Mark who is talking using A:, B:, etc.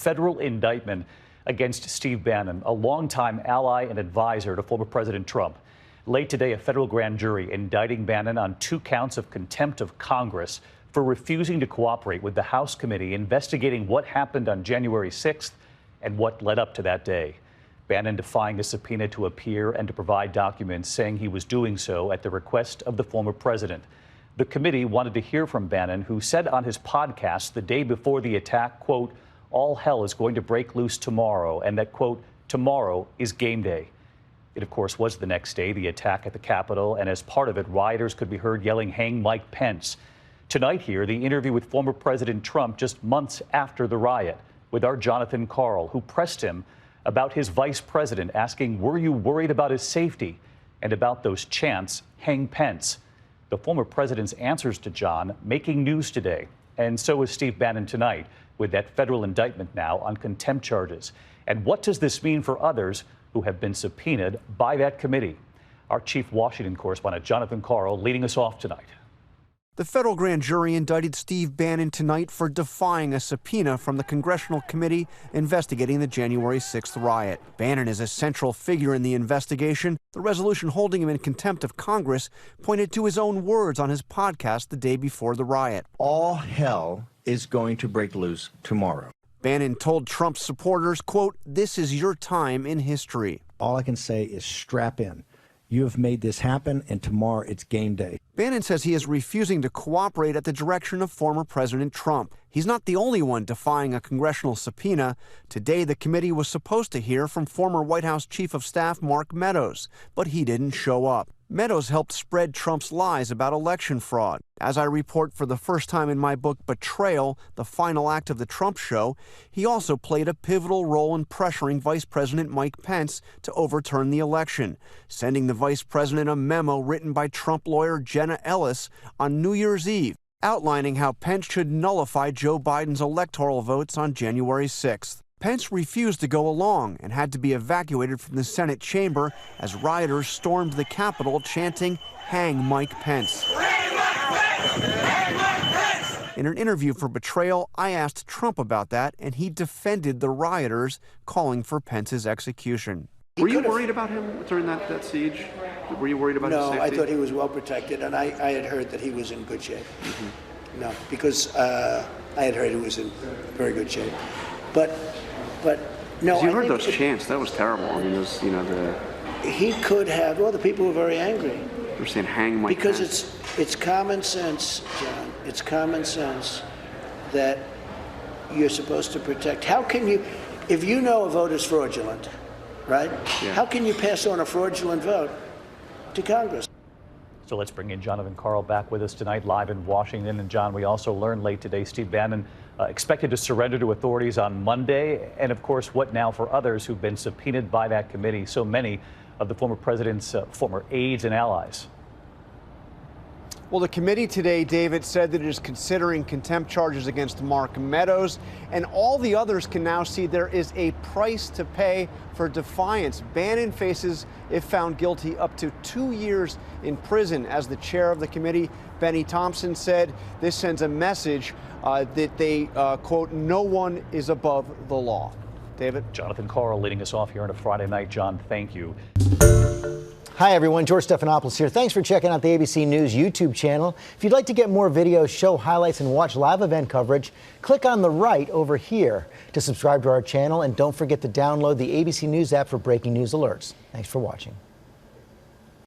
A: federal indictment against Steve Bannon, a longtime ally and advisor to former President Trump. Late today, a federal grand jury indicting Bannon on 2 counts of contempt of Congress for refusing to cooperate with the House committee investigating what happened on January 6th and what led up to that day. Bannon defying a subpoena to appear and to provide documents, saying he was doing so at the request of the former president. The committee wanted to hear from Bannon, who said on his podcast the day before the attack, quote, "All hell is going to break loose tomorrow," and that, quote, "tomorrow is game day." It, of course, was the next day, the attack at the Capitol, and as part of it, rioters could be heard yelling, "Hang Mike Pence." Tonight here, the interview with former President Trump just months after the riot with our Jonathan Karl, who pressed him about his vice president, asking, were you worried about his safety, and about those chants, "Hang Pence." The former president's answers to John making news today, and so is Steve Bannon tonight, with that federal indictment now on contempt charges. And what does this mean for others who have been subpoenaed by that committee? Our chief Washington correspondent, Jonathan Karl, leading us off tonight.
B: The federal grand jury indicted Steve Bannon tonight for defying a subpoena from the congressional committee investigating the January 6th riot. Bannon is a central figure in the investigation. The resolution holding him in contempt of Congress pointed to his own words on his podcast the day before the riot.
C: All hell is going to break loose tomorrow.
B: Bannon told Trump's supporters, quote, "This is your time in history."
C: All I can say is strap in. You have made this happen, and tomorrow it's game day.
B: Bannon says he is refusing to cooperate at the direction of former President Trump. He's not the only one defying a congressional subpoena. Today, the committee was supposed to hear from former White House Chief of Staff Mark Meadows, but he didn't show up. Meadows helped spread Trump's lies about election fraud. As I report for the first time in my book, Betrayal, the final act of the Trump show, he also played a pivotal role in pressuring Vice President Mike Pence to overturn the election, sending the vice president a memo written by Trump lawyer Jenna Ellis on New Year's Eve, outlining how Pence should nullify Joe Biden's electoral votes on January 6th. Pence refused to go along and had to be evacuated from the Senate chamber as rioters stormed the Capitol chanting, "Hang Mike Pence." In an interview for Betrayal, I asked Trump about that, and he defended the rioters, calling for Pence's execution.
D: Were you worried about him during that siege? Were you worried about his safety?
E: No, I thought he was well protected, and I had heard that he was in good shape. No, because I had heard he was in very good shape. But no.
D: You heard those chants. That was terrible. I mean, those,
E: he could have. Well, the people were very angry.
D: They were saying, "Hang Mike Pence."
E: Because it's common sense, John. It's common sense that you're supposed to protect. How can you, if you know a vote is fraudulent, right?
D: Yeah.
E: How can you pass on a fraudulent vote to Congress?
A: So let's bring in Jonathan Karl back with us tonight, live in Washington. And John, we also learned late today Steve Bannon expected to surrender to authorities on Monday. And of course, what now for others who've been subpoenaed by that committee? So many of the former president's former aides and allies.
B: Well, the committee today, David, said that it is considering contempt charges against Mark Meadows, and all the others can now see there is a price to pay for defiance. Bannon faces, if found guilty, up to 2 years in prison. As the chair of the committee, Benny Thompson, said, this sends a message that they, quote, "no one is above the law." David?
A: Jonathan Karl leading us off here on a Friday night. John, thank you.
F: Hi, everyone. George Stephanopoulos here. Thanks for checking out the ABC News YouTube channel. If you'd like to get more videos, show highlights, and watch live event coverage, click on the right over here to subscribe to our channel. And don't forget to download the ABC News app for breaking news alerts. Thanks for watching.